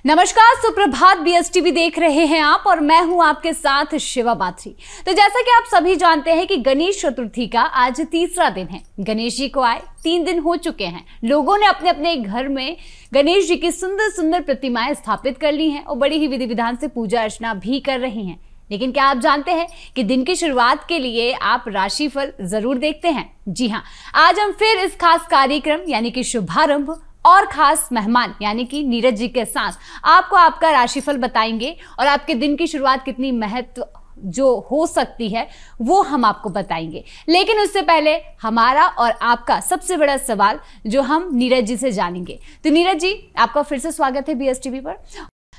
नमस्कार, सुप्रभात। बीएसटीवी देख रहे हैं आप और मैं हूं आपके साथ शिवा बाथरी। तो जैसा कि आप सभी जानते हैं कि गणेश चतुर्थी का आज तीसरा दिन है। गणेश जी को आए 3 दिन हो चुके हैं। लोगों ने अपने अपने घर में गणेश जी की सुंदर सुंदर प्रतिमाएं स्थापित कर ली हैं और बड़ी ही विधि विधान से पूजा अर्चना भी कर रही हैं। लेकिन क्या आप जानते हैं कि दिन की शुरुआत के लिए आप राशिफल जरूर देखते हैं? जी हाँ, आज हम फिर इस खास कार्यक्रम यानी कि शुभारंभ और खास मेहमान यानी कि नीरज जी के साथ आपको आपका राशिफल बताएंगे और आपके दिन की शुरुआत कितनी महत्व जो हो सकती है वो हम आपको बताएंगे। लेकिन उससे पहले हमारा और आपका सबसे बड़ा सवाल जो हम नीरज जी से जानेंगे। तो नीरज जी, आपका फिर से स्वागत है बीएसटीवी पर।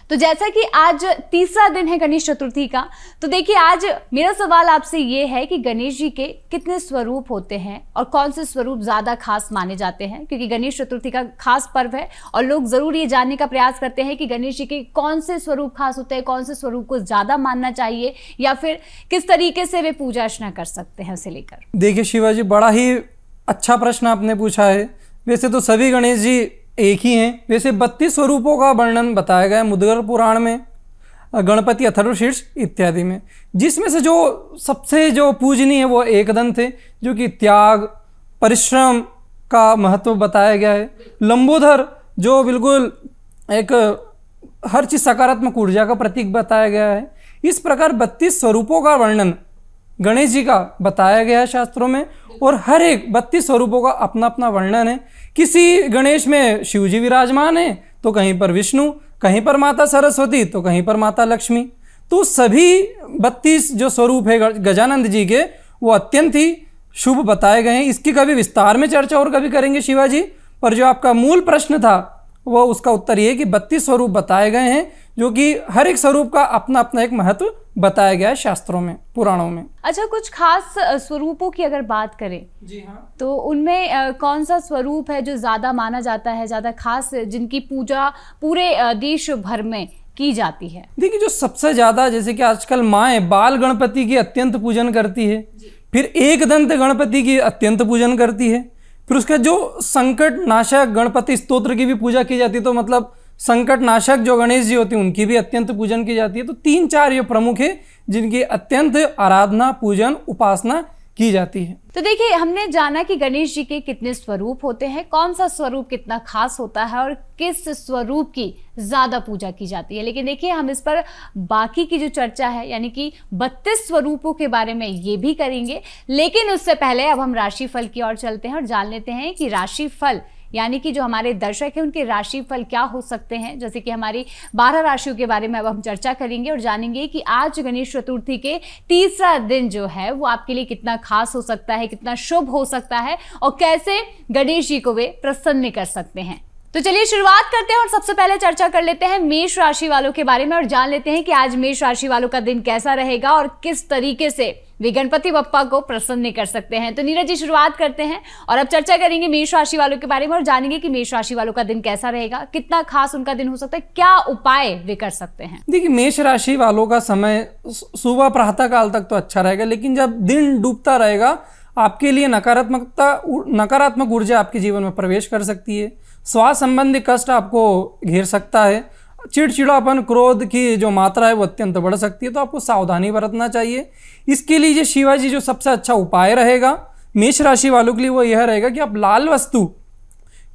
तो जैसा कि आज तीसरा दिन है गणेश चतुर्थी का, तो देखिए आज मेरा सवाल आपसे ये है कि गणेश जी के कितने स्वरूप होते हैं और कौन से स्वरूप ज्यादा खास माने जाते हैं, क्योंकि गणेश चतुर्थी का खास पर्व है और लोग जरूर ये जानने का प्रयास करते हैं कि गणेश जी के कौन से स्वरूप खास होते हैं, कौन से स्वरूप को ज्यादा मानना चाहिए या फिर किस तरीके से वे पूजा अर्चना कर सकते हैं उसे लेकर। देखिए शिवाजी, बड़ा ही अच्छा प्रश्न आपने पूछा है। वैसे तो सभी गणेश जी एक ही हैं। वैसे 32 स्वरूपों का वर्णन बताया गया है मुद्गल पुराण में, गणपति अथर्वशीर्ष इत्यादि में, जिसमें से जो सबसे जो पूजनीय है वो एकदंत थे, जो कि त्याग परिश्रम का महत्व बताया गया है। लंबोदर जो बिल्कुल एक हर चीज सकारात्मक ऊर्जा का प्रतीक बताया गया है। इस प्रकार 32 स्वरूपों का वर्णन गणेश जी का बताया गया है शास्त्रों में, और हर एक 32 स्वरूपों का अपना अपना वर्णन है। किसी गणेश में शिव जी विराजमान है तो कहीं पर विष्णु, कहीं पर माता सरस्वती तो कहीं पर माता लक्ष्मी। तो सभी 32 जो स्वरूप है गजानंद जी के वो अत्यंत ही शुभ बताए गए हैं। इसकी कभी विस्तार में चर्चा और कभी करेंगे शिवाजी, पर जो आपका मूल प्रश्न था वो उसका उत्तर ये कि 32 स्वरूप बताए गए हैं, जो कि हर एक स्वरूप का अपना अपना एक महत्व बताया गया है शास्त्रों में, पुराणों में। अच्छा, कुछ खास स्वरूपों की अगर बात करें जी हाँ, तो उनमें कौन सा स्वरूप है जो ज्यादा माना जाता है, ज्यादा खास, जिनकी पूजा पूरे देश भर में की जाती है? देखिए, जो सबसे ज्यादा, जैसे कि आजकल माएँ बाल गणपति की अत्यंत पूजन करती है, फिर एकदंत गणपति की अत्यंत पूजन करती है, फिर उसका जो संकट नाशक गणपति स्तोत्र की भी पूजा की जाती है। तो मतलब संकट नाशक जो गणेश जी होते हैं उनकी भी अत्यंत पूजन की जाती है। तो 3-4 ये प्रमुख है जिनकी अत्यंत आराधना, पूजन, उपासना की जाती है। तो देखिए, हमने जाना कि गणेश जी के कितने स्वरूप होते हैं, कौन सा स्वरूप कितना खास होता है और किस स्वरूप की ज्यादा पूजा की जाती है। लेकिन देखिए, हम इस पर बाकी की जो चर्चा है यानी कि 32 स्वरूपों के बारे में ये भी करेंगे। लेकिन उससे पहले अब हम राशिफल की ओर चलते हैं और जान लेते हैं कि राशिफल यानी कि जो हमारे दर्शक हैं उनके राशिफल क्या हो सकते हैं। जैसे कि हमारी 12 राशियों के बारे में अब हम चर्चा करेंगे और जानेंगे कि आज गणेश चतुर्थी के तीसरा दिन जो है वो आपके लिए कितना खास हो सकता है, कितना शुभ हो सकता है और कैसे गणेश जी को वे प्रसन्न कर सकते हैं। तो चलिए शुरुआत करते हैं और सबसे पहले चर्चा कर लेते हैं मेष राशि वालों के बारे में और जान लेते हैं कि आज मेष राशि वालों का दिन कैसा रहेगा और किस तरीके से वे गणपति बप्पा को प्रसन्न कर सकते हैं। तो नीरज जी, शुरुआत करते हैं और अब चर्चा करेंगे मेष राशि वालों के बारे में और जानेंगे कि मेष राशि वालों का दिन कैसा रहेगा, कितना खास उनका दिन हो सकता है, क्या उपाय वे कर सकते हैं। देखिए, मेष राशि वालों का समय सुबह प्रातः काल तक तो अच्छा रहेगा, लेकिन जब दिन डूबता रहेगा आपके लिए नकारात्मक ऊर्जा आपके जीवन में प्रवेश कर सकती है। स्वास्थ्य संबंधी कष्ट आपको घेर सकता है। चिड़चिड़ापन, क्रोध की जो मात्रा है वो अत्यंत बढ़ सकती है, तो आपको सावधानी बरतना चाहिए। इसके लिए शिवाजी जो सबसे अच्छा उपाय रहेगा मेष राशि वालों के लिए वो यह रहेगा कि आप लाल वस्तु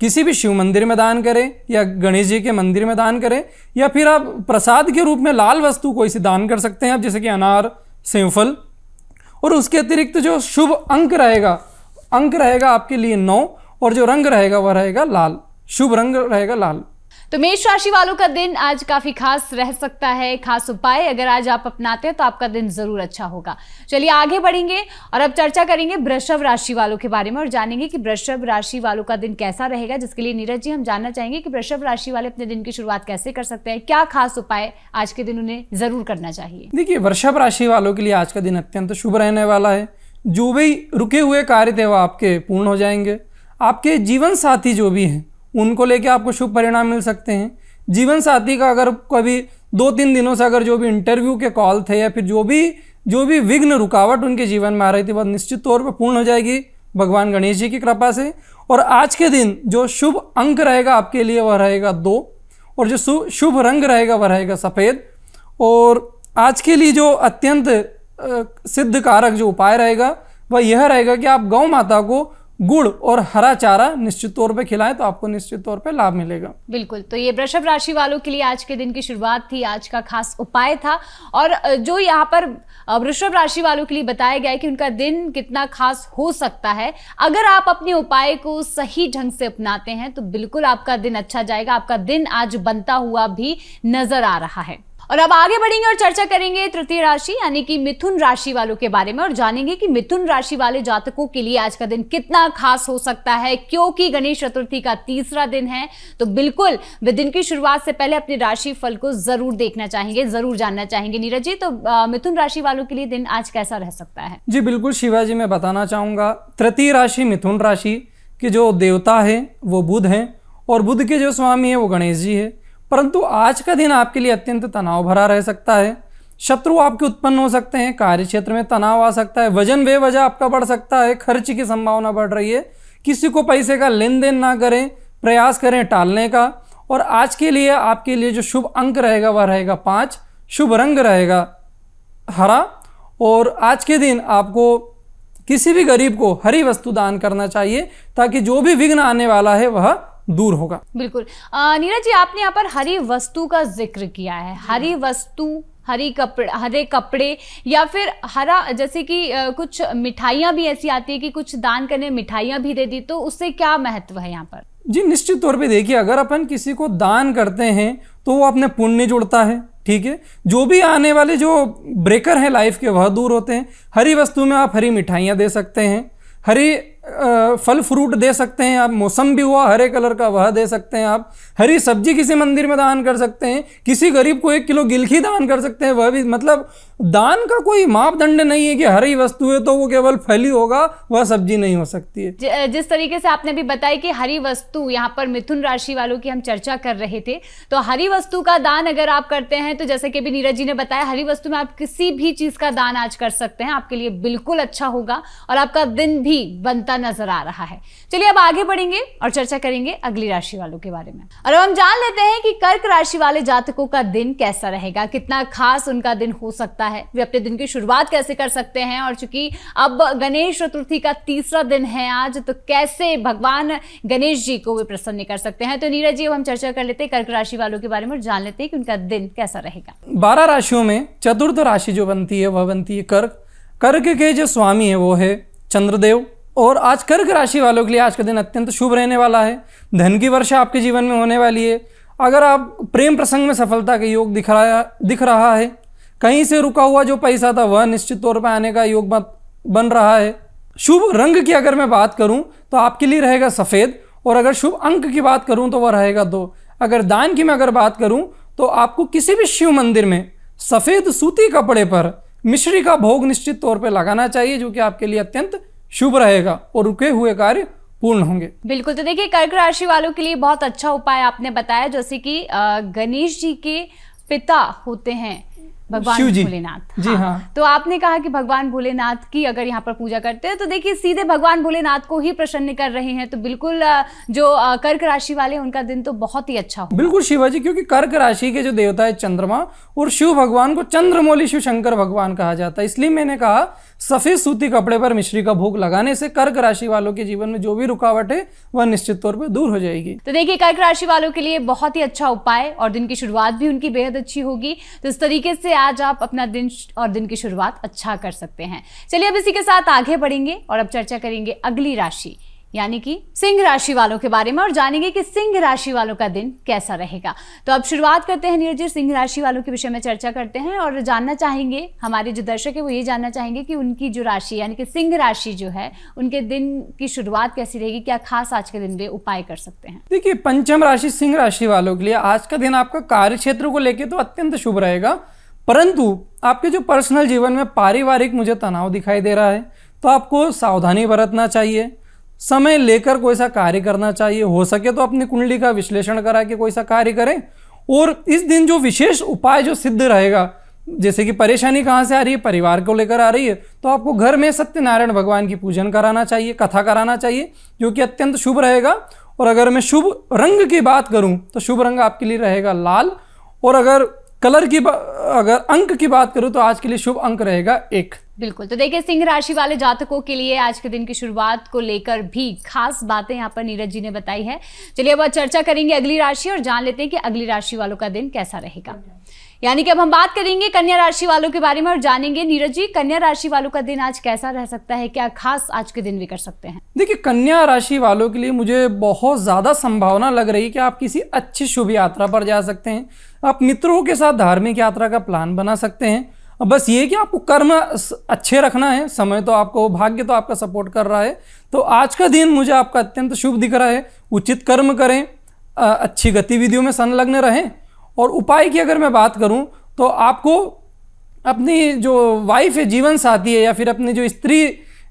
किसी भी शिव मंदिर में दान करें या गणेश जी के मंदिर में दान करें, या फिर आप प्रसाद के रूप में लाल वस्तु कोई सी दान कर सकते हैं आप, जैसे कि अनार, सेवफल। और उसके अतिरिक्त जो शुभ अंक रहेगा आपके लिए 9, और जो रंग रहेगा वह रहेगा लाल, शुभ रंग रहेगा लाल। तो मेष राशि वालों का दिन आज काफी खास रह सकता है। खास उपाय अगर आज आप अपनाते हैं तो आपका दिन जरूर अच्छा होगा। चलिए आगे बढ़ेंगे और अब चर्चा करेंगे वृषभ राशि वालों के बारे में और जानेंगे कि वृषभ राशि वालों का दिन कैसा रहेगा, जिसके लिए नीरज जी हम जानना चाहेंगे कि वृषभ राशि वाले अपने दिन की शुरुआत कैसे कर सकते हैं, क्या खास उपाय आज के दिन उन्हें जरूर करना चाहिए। देखिए, वृषभ राशि वालों के लिए आज का दिन अत्यंत शुभ रहने वाला है। जो भी रुके हुए कार्य थे वो आपके पूर्ण हो जाएंगे। आपके जीवन साथी जो भी हैं उनको लेके आपको शुभ परिणाम मिल सकते हैं। जीवन साथी का अगर कभी 2-3 दिनों से अगर जो भी इंटरव्यू के कॉल थे या फिर जो भी विघ्न रुकावट उनके जीवन में आ रही थी वह निश्चित तौर पर पूर्ण हो जाएगी भगवान गणेश जी की कृपा से। और आज के दिन जो शुभ अंक रहेगा आपके लिए वह रहेगा 2, और जो शुभ रंग रहेगा वह रहेगा सफ़ेद। और आज के लिए जो अत्यंत सिद्ध कारक जो उपाय रहेगा वह यह रहेगा कि आप गौ माता को गुड़ और हरा चारा निश्चित तौर पे खिलाएं तो आपको निश्चित तौर पे लाभ मिलेगा। बिल्कुल, तो ये वृषभ राशि वालों के लिए आज के दिन की शुरुआत थी, आज का खास उपाय था। और जो यहाँ पर वृषभ राशि वालों के लिए बताया गया है कि उनका दिन कितना खास हो सकता है, अगर आप अपने उपाय को सही ढंग से अपनाते हैं तो बिल्कुल आपका दिन अच्छा जाएगा। आपका दिन आज बनता हुआ भी नजर आ रहा है। और अब आगे बढ़ेंगे और चर्चा करेंगे तृतीय राशि यानी कि मिथुन राशि वालों के बारे में और जानेंगे कि मिथुन राशि वाले जातकों के लिए आज का दिन कितना खास हो सकता है। क्योंकि गणेश चतुर्थी का तीसरा दिन है तो बिल्कुल वे दिन की शुरुआत से पहले अपने राशि फल को जरूर देखना चाहेंगे, जरूर जानना चाहेंगे। नीरज जी, तो मिथुन राशि वालों के लिए दिन आज कैसा रह सकता है? जी बिल्कुल शिवाजी, मैं बताना चाहूंगा तृतीय राशि मिथुन राशि के जो देवता है वो बुध है और बुध के जो स्वामी है वो गणेश जी है। परंतु आज का दिन आपके लिए अत्यंत तनाव भरा रह सकता है। शत्रु आपके उत्पन्न हो सकते हैं, कार्य क्षेत्र में तनाव आ सकता है, वजन बेवजह आपका बढ़ सकता है, खर्च की संभावना बढ़ रही है। किसी को पैसे का लेन देन ना करें, प्रयास करें टालने का। और आज के लिए आपके लिए जो शुभ अंक रहेगा वह रहेगा 5, शुभ रंग रहेगा हरा। और आज के दिन आपको किसी भी गरीब को हरी वस्तु दान करना चाहिए ताकि जो भी विघ्न आने वाला है वह दूर होगा। बिल्कुल नीरज जी, आपने यहाँ पर हरी वस्तु का जिक्र किया है। हरी वस्तु, हरे कपड़े या फिर हरा, जैसे कि कुछ मिठाइयाँ भी ऐसी आती है कि कुछ दान करने मिठाइयाँ भी दे दी, तो उससे क्या महत्व है यहाँ पर? जी निश्चित तौर पे देखिए, अगर अपन किसी को दान करते हैं तो वो अपने पुण्य जुड़ता है, ठीक है। जो भी आने वाले जो ब्रेकर हैं लाइफ के वह दूर होते हैं। हरी वस्तु में आप हरी मिठाइयाँ दे सकते हैं, हरी फल फ्रूट दे सकते हैं आप, मौसम भी हुआ हरे कलर का वह दे सकते हैं आप, हरी सब्जी किसी मंदिर में दान कर सकते हैं, किसी गरीब को 1 किलो गिलखी दान कर सकते हैं। वह भी मतलब दान का कोई मापदंड नहीं है कि हरी वस्तु है तो वो केवल फल ही होगा, वह सब्जी नहीं हो सकती है। जिस तरीके से आपने भी बताया कि हरी वस्तु, यहाँ पर मिथुन राशि वालों की हम चर्चा कर रहे थे, तो हरी वस्तु का दान अगर आप करते हैं तो जैसे कि भी नीरज जी ने बताया, हरी वस्तु में आप किसी भी चीज का दान आज कर सकते हैं, आपके लिए बिल्कुल अच्छा होगा और आपका दिन भी बनता नजर आ रहा है। चलिए अब आगे बढ़ेंगे और चर्चा करेंगे अगली राशि वालों के बारे में। और अब हम जान लेते हैं कि कर्क राशि वाले जातकों का दिन कैसा रहेगा, कितना खास उनका दिन हो सकता है, वे अपने दिन की शुरुआत कैसे कर सकते हैं। और चूंकि अब गणेश चतुर्थी का तीसरा दिन है आज, तो कैसे भगवान गणेश जी को वे प्रसन्न कर सकते हैं। तो नीरज जी, अब हम चर्चा कर लेते हैं कर्क राशि वालों के बारे में और जान लेते हैं कि उनका दिन कैसा रहेगा। 12 राशियों में चतुर्थ राशि जो बनती है वह बनती है कर्क। कर्क के जो स्वामी है वो है चंद्रदेव। और आज कर्क राशि वालों के लिए आज का दिन अत्यंत शुभ रहने वाला है। धन की वर्षा आपके जीवन में होने वाली है। अगर आप प्रेम प्रसंग में सफलता के योग दिख रहा है, कहीं से रुका हुआ जो पैसा था वह निश्चित तौर पर आने का योग बन रहा है। शुभ रंग की अगर मैं बात करूं तो आपके लिए रहेगा सफ़ेद। और अगर शुभ अंक की बात करूं तो वह रहेगा 2। अगर दान की मैं अगर बात करूं तो आपको किसी भी शिव मंदिर में सफ़ेद सूती कपड़े पर मिश्री का भोग निश्चित तौर पर लगाना चाहिए, जो कि आपके लिए अत्यंत शुभ रहेगा और रुके हुए कार्य पूर्ण होंगे। बिल्कुल, तो देखिए कर्क राशि वालों के लिए बहुत अच्छा उपाय आपने बताया, जैसे कि गणेश जी के पिता होते हैं भगवान भोलेनाथ। जी हाँ। तो आपने कहा कि भगवान भोलेनाथ की अगर यहाँ पर पूजा करते हैं तो देखिए सीधे भगवान भोलेनाथ को ही प्रसन्न कर रहे हैं, तो बिल्कुल जो कर्क राशि वाले उनका दिन तो बहुत ही अच्छा होगा। बिल्कुल शिवाजी, क्योंकि कर्क राशि के जो देवता है चंद्रमा, और शिव भगवान को चंद्रमौली शिव शंकर भगवान कहा जाता है। इसलिए मैंने कहा सफेद सूती कपड़े पर मिश्री का भोग लगाने से कर्क राशि वालों के जीवन में जो भी रुकावट है वह निश्चित तौर पर दूर हो जाएगी। तो देखिए कर्क राशि वालों के लिए बहुत ही अच्छा उपाय और दिन की शुरुआत भी उनकी बेहद अच्छी होगी। तो इस तरीके से आज आप अपना दिन और दिन की शुरुआत अच्छा कर सकते हैं। चलिए अब इसी के साथ आगे बढ़ेंगे और अब चर्चा करेंगे अगली राशि यानी कि सिंह राशि वालों के बारे में और जानेंगे कि सिंह राशि वालों का दिन कैसा रहेगा। तो अब शुरुआत करते हैं नीरज जी, सिंह राशि वालों के विषय में चर्चा करते हैं और जानना चाहेंगे, हमारे जो दर्शक है वो ये जानना चाहेंगे कि उनकी जो राशि यानी कि सिंह राशि जो है उनके दिन की शुरुआत कैसी रहेगी, क्या खास आज के दिन वे उपाय कर सकते हैं। देखिए पंचम राशि सिंह राशि वालों के लिए आज का दिन आपका कार्य क्षेत्र को लेकर तो अत्यंत शुभ रहेगा, परंतु आपके जो पर्सनल जीवन में पारिवारिक मुझे तनाव दिखाई दे रहा है, तो आपको सावधानी बरतना चाहिए। समय लेकर कोई सा कार्य करना चाहिए, हो सके तो अपनी कुंडली का विश्लेषण करा के कोई सा कार्य करें। और इस दिन जो विशेष उपाय जो सिद्ध रहेगा, जैसे कि परेशानी कहाँ से आ रही है, परिवार को लेकर आ रही है, तो आपको घर में सत्यनारायण भगवान की पूजन कराना चाहिए, कथा कराना चाहिए, जो कि अत्यंत शुभ रहेगा। और अगर मैं शुभ रंग की बात करूं तो शुभ रंग आपके लिए रहेगा लाल। और अगर अगर अंक की बात करूं तो आज के लिए शुभ अंक रहेगा 1। बिल्कुल, तो देखिए सिंह राशि वाले जातकों के लिए आज के दिन की शुरुआत को लेकर भी खास बातें यहाँ पर नीरज जी ने बताई है। चलिए अब चर्चा करेंगे अगली राशि और जान लेते हैं कि अगली राशि वालों का दिन कैसा रहेगा। यानी कि अब हम बात करेंगे कन्या राशि वालों के बारे में और जानेंगे नीरज जी कन्या राशि वालों का दिन आज कैसा रह सकता है, क्या खास आज के दिन भी कर सकते हैं। देखिए कन्या राशि वालों के लिए मुझे बहुत ज्यादा संभावना लग रही है कि आप किसी अच्छी शुभ यात्रा पर जा सकते हैं। आप मित्रों के साथ धार्मिक यात्रा का प्लान बना सकते हैं। बस ये कि आपको कर्म अच्छे रखना है, समय तो आपको, भाग्य तो आपका सपोर्ट कर रहा है। तो आज का दिन मुझे आपका अत्यंत शुभ दिख रहा है। उचित कर्म करें, अच्छी गतिविधियों में संलग्न रहें। और उपाय की अगर मैं बात करूं तो आपको अपनी जो वाइफ है, जीवन साथी है, या फिर अपनी जो स्त्री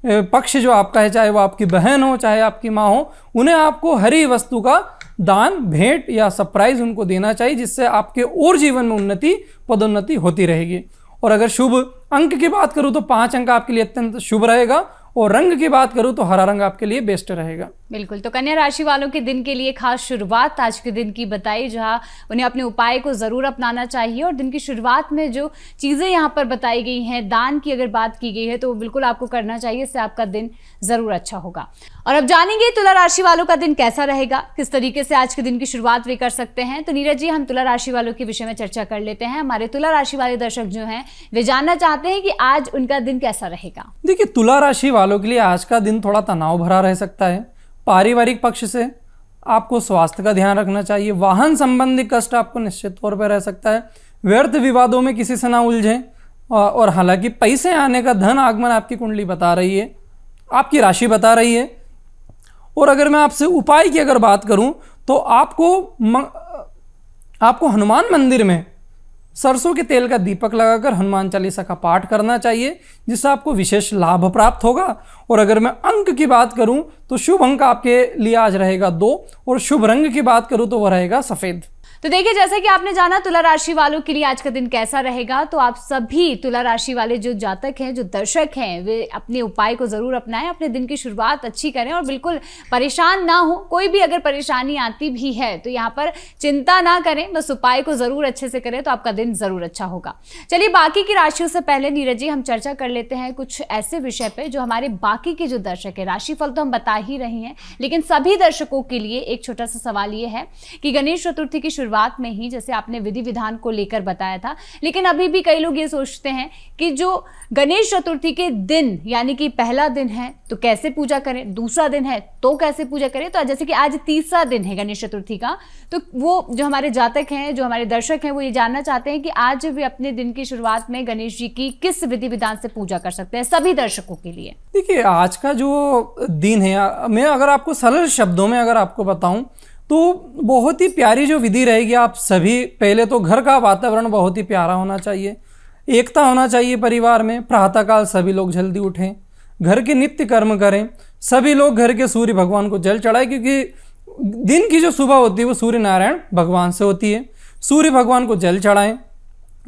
पक्ष जो आपका है, चाहे वो आपकी बहन हो चाहे आपकी माँ हो, उन्हें आपको हरी वस्तु का दान, भेंट या सरप्राइज उनको देना चाहिए, जिससे आपके और जीवन में उन्नति, पदोन्नति होती रहेगी। और अगर शुभ अंक की बात करूं तो 5 अंक आपके लिए अत्यंत शुभ रहेगा। और रंग की बात करूं तो हरा रंग आपके लिए बेस्ट रहेगा। बिल्कुल, तो कन्या राशि वालों के दिन के लिए खास शुरुआत आज के दिन की बताई, जहां उन्हें अपने उपाय को जरूर अपनाना चाहिए। और दिन की शुरुआत में जो चीजें यहाँ पर बताई गई हैं, दान की अगर बात की गई है तो बिल्कुल आपको करना चाहिए, इससे आपका दिन जरूर अच्छा होगा। और अब जानेंगे तुला राशि वालों का दिन कैसा रहेगा, किस तरीके से आज के दिन की शुरुआत वे कर सकते हैं। तो नीरज जी हम तुला राशि वालों के विषय में चर्चा कर लेते हैं। हमारे तुला राशि वाले दर्शक जो हैं वे जानना चाहते हैं कि आज उनका दिन कैसा रहेगा। देखिए तुला राशि वालों के लिए आज का दिन थोड़ा तनाव भरा रह सकता है। पारिवारिक पक्ष से आपको स्वास्थ्य का ध्यान रखना चाहिए। वाहन संबंधी कष्ट आपको निश्चित तौर पर रह सकता है। व्यर्थ विवादों में किसी से ना उलझें। और हालांकि पैसे आने का, धन आगमन आपकी कुंडली बता रही है, आपकी राशि बता रही है। और अगर मैं आपसे उपाय की अगर बात करूं तो आपको हनुमान मंदिर में सरसों के तेल का दीपक लगाकर हनुमान चालीसा का पाठ करना चाहिए, जिससे आपको विशेष लाभ प्राप्त होगा। और अगर मैं अंक की बात करूं तो शुभ अंक आपके लिए आज रहेगा 2। और शुभ रंग की बात करूं तो वह रहेगा सफेद। तो देखिए जैसा कि आपने जाना तुला राशि वालों के लिए आज का दिन कैसा रहेगा, तो आप सभी तुला राशि वाले जो जातक हैं, जो दर्शक हैं, वे अपने उपाय को जरूर अपनाएं, अपने दिन की शुरुआत अच्छी करें और बिल्कुल परेशान ना हो। कोई भी अगर परेशानी आती भी है तो यहाँ पर चिंता ना करें, बस उपाय को जरूर अच्छे से करें तो आपका दिन जरूर अच्छा होगा। चलिए बाकी की राशियों से पहले नीरज जी हम चर्चा कर लेते हैं कुछ ऐसे विषय पे जो हमारे बाकी के जो दर्शक है, राशिफल तो हम बता ही रहे हैं, लेकिन सभी दर्शकों के लिए एक छोटा सा सवाल ये है कि गणेश चतुर्थी की शुरुआत में ही जैसे आपने विधि विधान को लेकर बताया था, लेकिन अभी भी कई लोग ये सोचते हैं कि जो गणेश चतुर्थी के दिन यानी कि पहला दिन है तो कैसे पूजा करें, दूसरा दिन है तो कैसे पूजा करें। तो जैसे कि आज तीसरा दिन है गणेश चतुर्थी का, तो वो जो हमारे जातक हैं, जो हमारे दर्शक हैं, वो ये जानना चाहते हैं कि आज वे अपने दिन की शुरुआत में गणेश जी की किस विधि विधान से पूजा कर सकते हैं, सभी दर्शकों के लिए। देखिए आज का जो दिन है, मैं अगर आपको सरल शब्दों में अगर आपको बताऊं तो बहुत ही प्यारी जो विधि रहेगी। आप सभी, पहले तो घर का वातावरण बहुत ही प्यारा होना चाहिए, एकता होना चाहिए परिवार में। प्रातःकाल सभी लोग जल्दी उठें, घर के नित्य कर्म करें, सभी लोग घर के सूर्य भगवान को जल चढ़ाएं, क्योंकि दिन की जो सुबह होती है वो सूर्य नारायण भगवान से होती है। सूर्य भगवान को जल चढ़ाएं,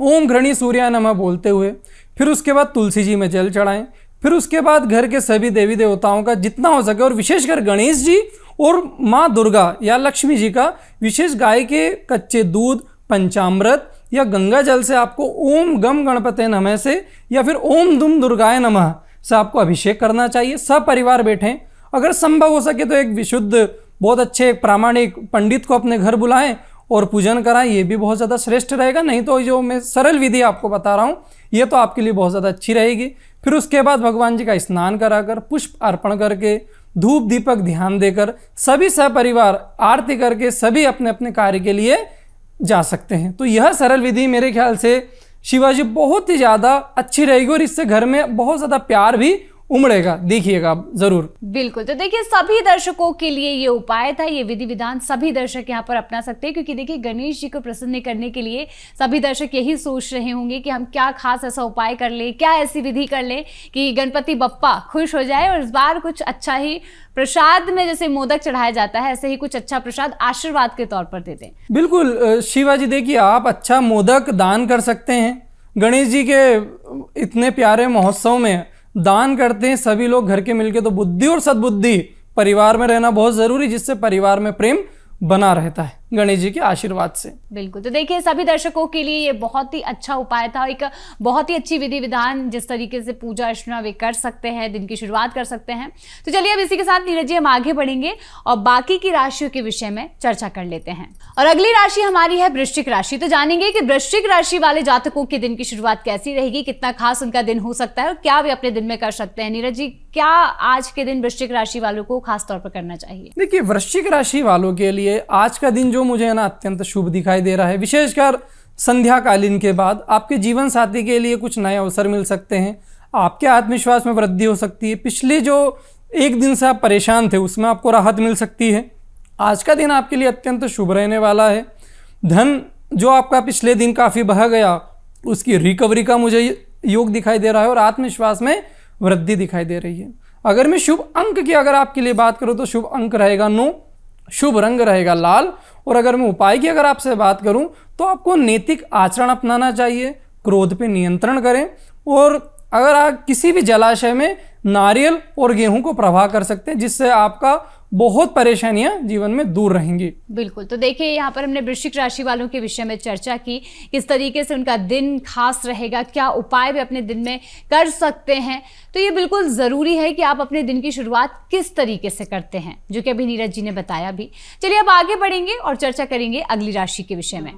ओम घृणी सूर्याय नमः बोलते हुए। फिर उसके बाद तुलसी जी में जल चढ़ाएं। फिर उसके बाद घर के सभी देवी देवताओं का जितना हो सके, और विशेषकर गणेश जी और माँ दुर्गा या लक्ष्मी जी का विशेष गाय के कच्चे दूध, पंचामृत या गंगा जल से आपको ओम गम गणपते नमः से या फिर ओम दुम दुर्गाय नमः से आपको अभिषेक करना चाहिए। सब परिवार बैठें। अगर संभव हो सके तो एक विशुद्ध, बहुत अच्छे प्रामाणिक पंडित को अपने घर बुलाएं और पूजन कराएं, ये भी बहुत ज़्यादा श्रेष्ठ रहेगा। नहीं तो जो मैं सरल विधि आपको बता रहा हूँ ये तो आपके लिए बहुत ज़्यादा अच्छी रहेगी। फिर उसके बाद भगवान जी का स्नान कराकर, पुष्प अर्पण करके, धूप दीपक ध्यान देकर सभी सहपरिवार आरती करके सभी अपने अपने कार्य के लिए जा सकते हैं। तो यह सरल विधि मेरे ख्याल से शिवाजी बहुत ही ज़्यादा अच्छी रहेगी और इससे घर में बहुत ज़्यादा प्यार भी उमड़ेगा, देखिएगा आप जरूर। बिल्कुल, तो देखिए सभी दर्शकों के लिए ये उपाय था, ये विधि विधान सभी दर्शक यहाँ पर अपना सकते हैं, क्योंकि देखिए गणेश जी को प्रसन्न करने के लिए सभी दर्शक यही सोच रहे होंगे कि हम क्या खास ऐसा उपाय कर ले, क्या ऐसी विधि कर ले कि गणपति बप्पा खुश हो जाए और इस बार कुछ अच्छा ही प्रसाद में, जैसे मोदक चढ़ाया जाता है ऐसे ही कुछ अच्छा प्रसाद आशीर्वाद के तौर पर दे दें। बिल्कुल शिवाजी, देखिए आप अच्छा मोदक दान कर सकते हैं। गणेश जी के इतने प्यारे महोत्सव में दान करते हैं सभी लोग घर के मिलके, तो बुद्धि और सद्बुद्धि परिवार में रहना बहुत ज़रूरी, जिससे परिवार में प्रेम बना रहता है गणेश जी के आशीर्वाद से। बिल्कुल, तो देखिए सभी दर्शकों के लिए ये बहुत ही अच्छा उपाय था, एक बहुत ही अच्छी विधि विधान, जिस तरीके से पूजा अर्चना वे कर सकते हैं, दिन की शुरुआत कर सकते हैं। तो चलिए अब इसी के साथ नीरज जी हम आगे बढ़ेंगे और बाकी की राशियों के विषय में चर्चा कर लेते हैं। और अगली राशि हमारी है वृश्चिक राशि। तो जानेंगे कि वृश्चिक राशि वाले जातकों के दिन की शुरुआत कैसी रहेगी, कितना खास उनका दिन हो सकता है और क्या वे अपने दिन में कर सकते हैं। नीरज जी, क्या आज के दिन वृश्चिक राशि वालों को खास तौर पर करना चाहिए? देखिए, वृश्चिक राशि वालों के लिए आज का दिन जो मुझे ना अत्यंत शुभ दिखाई दे रहा है, विशेषकर संध्याकालीन के बाद आपके जीवन साथी के लिए कुछ नए अवसर मिल सकते हैं, आपके आत्मविश्वास में वृद्धि हो सकती है, पिछले जो एक दिन से आप परेशान थे उसमें आपको राहत मिल सकती है। आज का दिन आपके लिए अत्यंत शुभ रहने वाला है। धन जो आपका पिछले दिन काफ़ी बह गया उसकी रिकवरी का मुझे योग दिखाई दे रहा है और आत्मविश्वास में वृद्धि दिखाई दे रही है। अगर मैं शुभ अंक की अगर आपके लिए बात करूं तो शुभ अंक रहेगा 9, शुभ रंग रहेगा लाल। और अगर मैं उपाय की अगर आपसे बात करूं तो आपको नैतिक आचरण अपनाना चाहिए, क्रोध पे नियंत्रण करें और अगर आप किसी भी जलाशय में नारियल और गेहूं को प्रवाह कर सकते हैं, जिससे आपका बहुत परेशानियां जीवन में दूर रहेंगी। बिल्कुल, तो देखिए यहाँ पर हमने वृश्चिक राशि वालों के विषय में चर्चा की, किस तरीके से उनका दिन खास रहेगा, क्या उपाय वे अपने दिन में कर सकते हैं। तो ये बिल्कुल ज़रूरी है कि आप अपने दिन की शुरुआत किस तरीके से करते हैं, जो कि अभी नीरज जी ने बताया भी। चलिए अब आगे बढ़ेंगे और चर्चा करेंगे अगली राशि के विषय में,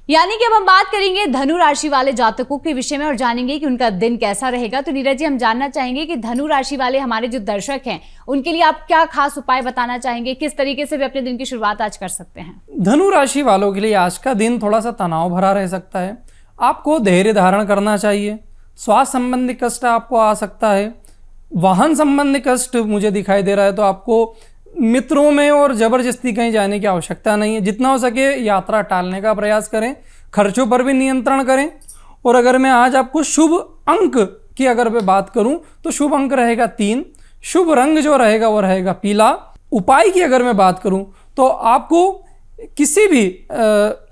यानी कि अब हम बात करेंगे धनु राशि वाले जातकों के विषय में और जानेंगे कि उनका दिन कैसा रहेगा। तो नीरज जी, हम जानना चाहेंगे कि धनु राशि वाले हमारे जो दर्शक हैं उनके लिए आप क्या खास उपाय बताना चाहेंगे, किस तरीके से वे अपने दिन की शुरुआत आज कर सकते हैं? धनु राशि वालों के लिए आज का दिन थोड़ा सा तनाव भरा रह सकता है। आपको धैर्य धारण करना चाहिए। स्वास्थ्य संबंधी कष्ट आपको आ सकता है, वाहन संबंधी कष्ट मुझे दिखाई दे रहा है। तो आपको मित्रों में और जबरदस्ती कहीं जाने की आवश्यकता नहीं है। जितना हो सके यात्रा टालने का प्रयास करें, खर्चों पर भी नियंत्रण करें। और अगर मैं आज आपको शुभ अंक की अगर मैं बात करूं तो शुभ अंक रहेगा 3, शुभ रंग जो रहेगा वो रहेगा पीला। उपाय की अगर मैं बात करूं तो आपको किसी भी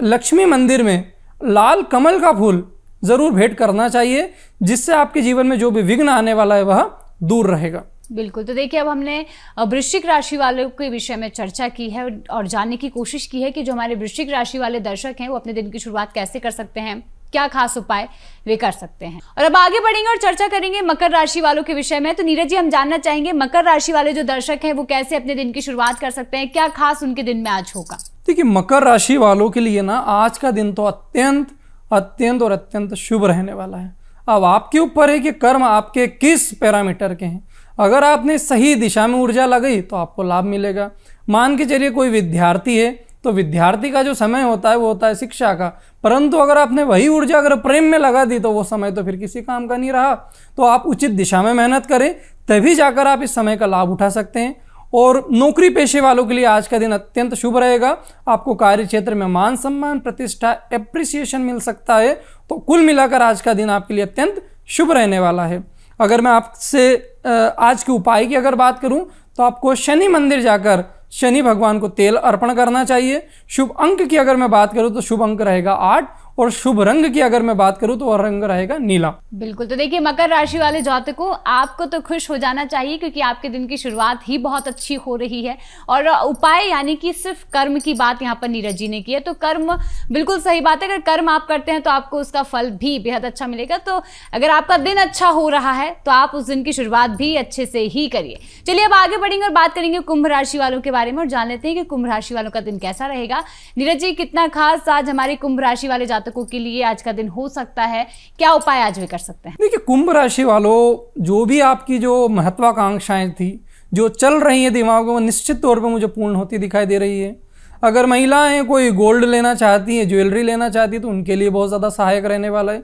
लक्ष्मी मंदिर में लाल कमल का फूल जरूर भेंट करना चाहिए, जिससे आपके जीवन में जो भी विघ्न आने वाला है वह दूर रहेगा। बिल्कुल, तो देखिए अब हमने वृश्चिक राशि वालों के विषय में चर्चा की है और जानने की कोशिश की है कि जो हमारे वृश्चिक राशि वाले दर्शक हैं वो अपने दिन की शुरुआत कैसे कर सकते हैं, क्या खास उपाय वे कर सकते हैं। और अब आगे बढ़ेंगे और चर्चा करेंगे मकर राशि वालों के विषय में। तो नीरज जी, हम जानना चाहेंगे मकर राशि वाले जो दर्शक हैं वो कैसे अपने दिन की शुरुआत कर सकते हैं, क्या खास उनके दिन में आज होगा? देखिए, मकर राशि वालों के लिए ना आज का दिन तो अत्यंत अत्यंत और अत्यंत शुभ रहने वाला है। अब आपके ऊपर है कि कर्म आपके किस पैरामीटर के हैं। अगर आपने सही दिशा में ऊर्जा लगाई तो आपको लाभ मिलेगा। मान के चलिए कोई विद्यार्थी है तो विद्यार्थी का जो समय होता है वो होता है शिक्षा का, परंतु अगर आपने वही ऊर्जा अगर प्रेम में लगा दी तो वो समय तो फिर किसी काम का नहीं रहा। तो आप उचित दिशा में मेहनत करें, तभी जाकर आप इस समय का लाभ उठा सकते हैं। और नौकरी पेशे वालों के लिए आज का दिन अत्यंत शुभ रहेगा। आपको कार्य क्षेत्र में मान सम्मान, प्रतिष्ठा, एप्रिसिएशन मिल सकता है। तो कुल मिलाकर आज का दिन आपके लिए अत्यंत शुभ रहने वाला है। अगर मैं आपसे आज के उपाय की अगर बात करूं तो आपको शनि मंदिर जाकर शनि भगवान को तेल अर्पण करना चाहिए। शुभ अंक की अगर मैं बात करूं तो शुभ अंक रहेगा 8 और शुभ रंग की अगर मैं बात करूं तो वह रंग रहेगा नीला। बिल्कुल, तो देखिए मकर राशि वाले जातकों, आपको तो खुश हो जाना चाहिए क्योंकि आपके दिन की शुरुआत ही बहुत अच्छी हो रही है। और उपाय यानी कि सिर्फ कर्म की बात यहाँ पर नीरज जी ने की है, तो कर्म बिल्कुल सही बात है। अगर कर्म आप करते हैं तो आपको उसका फल भी बेहद अच्छा मिलेगा। तो अगर आपका दिन अच्छा हो रहा है तो आप उस दिन की शुरुआत भी अच्छे से ही करिए। चलिए अब आगे बढ़ेंगे और बात करेंगे कुंभ राशि वालों के बारे में और जान लेते हैं कि कुंभ राशि वालों का दिन कैसा रहेगा। नीरज जी, कितना खास आज हमारे कुंभ राशि वाले जातकों के लिए आज का दिन हो सकता है, क्या उपाय आज वे कर सकते हैं? देखिए, कुंभ राशि वालों, जो भी आपकी जो महत्वाकांक्षाएं थी जो चल रही है दिमाग में, निश्चित तौर पे मुझे पूर्ण होती दिखाई दे रही है। अगर महिलाएं कोई गोल्ड लेना चाहती हैं, ज्वेलरी लेना चाहती है तो उनके लिए बहुत ज़्यादा सहायक रहने वाला है।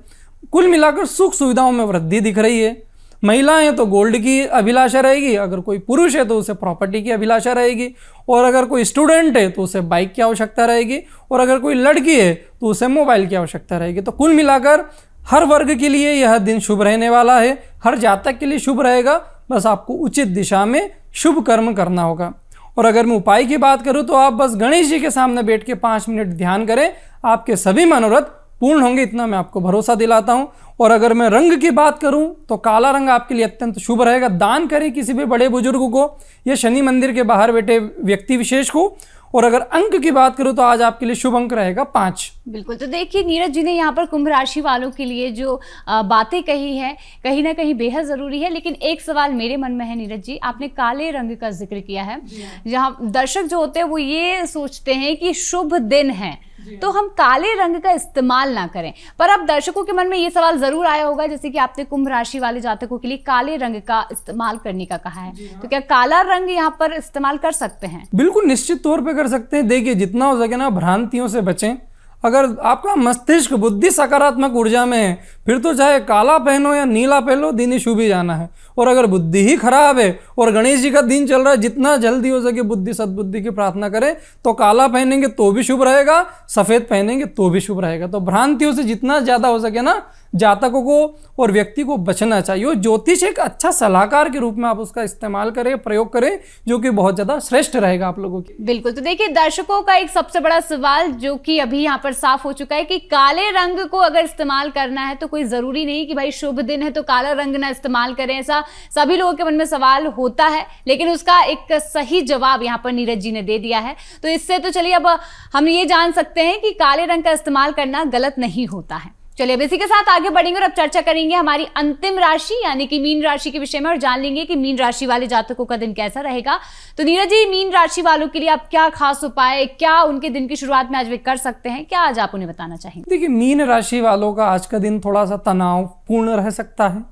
कुल मिलाकर सुख सुविधाओं में वृद्धि दिख रही है। महिलाएं तो गोल्ड की अभिलाषा रहेगी, अगर कोई पुरुष है तो उसे प्रॉपर्टी की अभिलाषा रहेगी, और अगर कोई स्टूडेंट है तो उसे बाइक की आवश्यकता रहेगी, और अगर कोई लड़की है तो उसे मोबाइल की आवश्यकता रहेगी। तो कुल मिलाकर हर वर्ग के लिए यह दिन शुभ रहने वाला है, हर जातक के लिए शुभ रहेगा। बस आपको उचित दिशा में शुभ कर्म करना होगा। और अगर मैं उपाय की बात करूं तो आप बस गणेश जी के सामने बैठ के 5 मिनट ध्यान करें, आपके सभी मनोरथ पूर्ण होंगे, इतना मैं आपको भरोसा दिलाता हूँ। और अगर मैं रंग की बात करूं तो काला रंग आपके लिए अत्यंत शुभ रहेगा। दान करें किसी भी बड़े बुजुर्ग को या शनि मंदिर के बाहर बैठे व्यक्ति विशेष को। और अगर अंक की बात करूं तो आज आपके लिए शुभ अंक रहेगा 5। बिल्कुल। तो देखिए नीरज जी ने यहाँ पर कुंभ राशि वालों के लिए जो बातें कही है कहीं ना कहीं बेहद ज़रूरी है। लेकिन एक सवाल मेरे मन में है नीरज जी, आपने काले रंग का जिक्र किया है, जहाँ दर्शक जो होते हैं वो ये सोचते हैं कि शुभ दिन है तो हम काले रंग का इस्तेमाल ना करें। पर अब दर्शकों के मन में ये सवाल जरूर आया होगा, जैसे कि आपने कुंभ राशि वाले जातकों के लिए काले रंग का इस्तेमाल करने का कहा है, तो क्या काला रंग यहाँ पर इस्तेमाल कर सकते हैं? बिल्कुल निश्चित तौर पे कर सकते हैं। देखिए जितना हो सके ना भ्रांतियों से बचें। अगर आपका मस्तिष्क बुद्धि सकारात्मक ऊर्जा में है फिर तो चाहे काला पहनो या नीला पहनो, दिन ही शुभ ही जाना है। और अगर बुद्धि ही खराब है और गणेश जी का दिन चल रहा है, जितना जल्दी हो सके बुद्धि सद्बुद्धि की प्रार्थना करें। तो काला पहनेंगे तो भी शुभ रहेगा, सफेद पहनेंगे तो भी शुभ रहेगा। तो भ्रांतियों से जितना ज्यादा हो सके ना जातकों को और व्यक्ति को बचना चाहिए। और ज्योतिष एक अच्छा सलाहकार के रूप में आप उसका इस्तेमाल करें, प्रयोग करें, जो कि बहुत ज्यादा श्रेष्ठ रहेगा आप लोगों की। बिल्कुल। तो देखिए दर्शकों का एक सबसे बड़ा सवाल जो कि अभी यहाँ पर साफ हो चुका है कि काले रंग को अगर इस्तेमाल करना है तो कोई जरूरी नहीं कि भाई शुभ दिन है तो काला रंग ना इस्तेमाल करें, ऐसा सभी लोगों के मन में सवाल होता है। लेकिन उसका एक सही जवाब यहाँ पर नीरज जी ने दे दिया है। तो इससे तो चलिए अब हम ये जान सकते हैं कि काले रंग का इस्तेमाल करना गलत नहीं होता है। चलिए अब इसी के साथ आगे बढ़ेंगे और अब चर्चा करेंगे हमारी अंतिम राशि यानी कि मीन राशि के विषय में और जान लेंगे कि मीन राशि वाले जातकों का दिन कैसा रहेगा। तो नीरज जी, मीन राशि वालों के लिए आप क्या खास उपाय, क्या उनके दिन की शुरुआत में आज वे कर सकते हैं, क्या आज आप उन्हें बताना चाहेंगे? देखिए मीन राशि वालों का आज का दिन थोड़ा सा तनाव पूर्ण रह सकता है।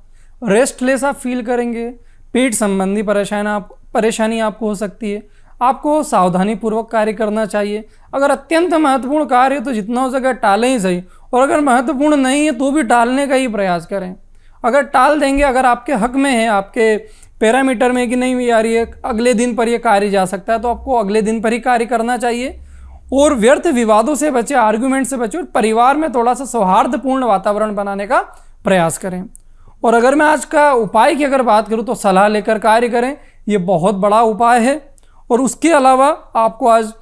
रेस्टलेस आप फील करेंगे, पेट संबंधी परेशानी आपको हो सकती है। आपको सावधानी पूर्वक कार्य करना चाहिए। अगर अत्यंत महत्वपूर्ण कार्य है तो जितना हो सके टालें ही सही, और अगर महत्वपूर्ण नहीं है तो भी टालने का ही प्रयास करें। अगर टाल देंगे, अगर आपके हक में है, आपके पैरामीटर में कि नहीं यार ये अगले दिन पर ये कार्य जा सकता है, तो आपको अगले दिन पर ही कार्य करना चाहिए। और व्यर्थ विवादों से बचे, आर्ग्यूमेंट से बचे और परिवार में थोड़ा सा सौहार्दपूर्ण वातावरण बनाने का प्रयास करें। और अगर मैं आज का उपाय की अगर बात करूं तो सलाह लेकर कार्य करें, ये बहुत बड़ा उपाय है। और उसके अलावा आपको आज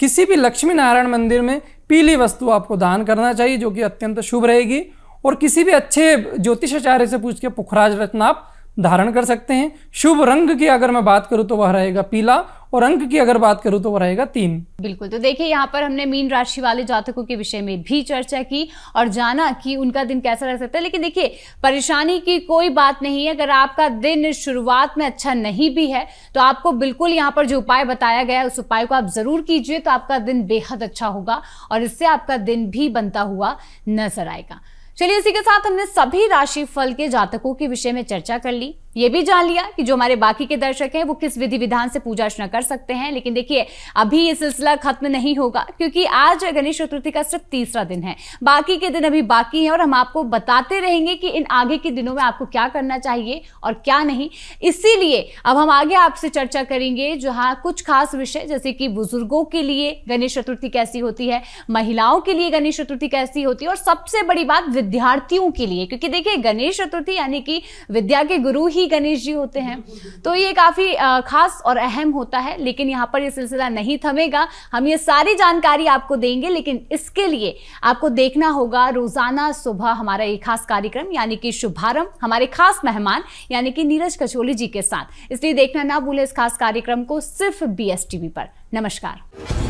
किसी भी लक्ष्मी नारायण मंदिर में पीली वस्तु आपको दान करना चाहिए, जो कि अत्यंत शुभ रहेगी। और किसी भी अच्छे ज्योतिषाचार्य से पूछ के पुखराज रत्न आप धारण कर सकते हैं। शुभ रंग की अगर मैं बात करूं तो वह रहेगा पीला, और अंक की अगर बात करूं तो वह रहेगा 3। बिल्कुल। तो देखिए यहाँ पर हमने मीन राशि वाले जातकों के विषय में भी चर्चा की और जाना कि उनका दिन कैसा रह सकता है। लेकिन देखिए परेशानी की कोई बात नहीं है। अगर आपका दिन शुरुआत में अच्छा नहीं भी है तो आपको बिल्कुल यहाँ पर जो उपाय बताया गया है उस उपाय को आप जरूर कीजिए, तो आपका दिन बेहद अच्छा होगा और इससे आपका दिन भी बनता हुआ नजर आएगा। चलिए इसी के साथ हमने सभी राशि फल के जातकों के विषय में चर्चा कर ली। ये भी जान लिया कि जो हमारे बाकी के दर्शक हैं वो किस विधि विधान से पूजा अर्चना कर सकते हैं। लेकिन देखिए अभी ये सिलसिला खत्म नहीं होगा, क्योंकि आज गणेश चतुर्थी का सिर्फ तीसरा दिन है, बाकी के दिन अभी बाकी हैं और हम आपको बताते रहेंगे कि इन आगे के दिनों में आपको क्या करना चाहिए और क्या नहीं। इसीलिए अब हम आगे आपसे चर्चा करेंगे जहां कुछ खास विषय, जैसे कि बुजुर्गों के लिए गणेश चतुर्थी कैसी होती है, महिलाओं के लिए गणेश चतुर्थी कैसी होती है, और सबसे बड़ी बात विद्यार्थियों के लिए, क्योंकि देखिए गणेश चतुर्थी यानी कि विद्या के गुरु ही गणेश जी होते हैं, तो ये काफी खास और अहम होता है। लेकिन यहाँ पर ये सिलसिला नहीं थमेगा, हम ये सारी जानकारी आपको देंगे, लेकिन इसके लिए आपको देखना होगा रोजाना सुबह हमारा एक खास कार्यक्रम यानी कि शुभारंभ हमारे खास मेहमान यानी कि नीरज कचोली जी के साथ। इसलिए देखना ना भूले इस खास कार्यक्रम को सिर्फ BSTV पर। नमस्कार।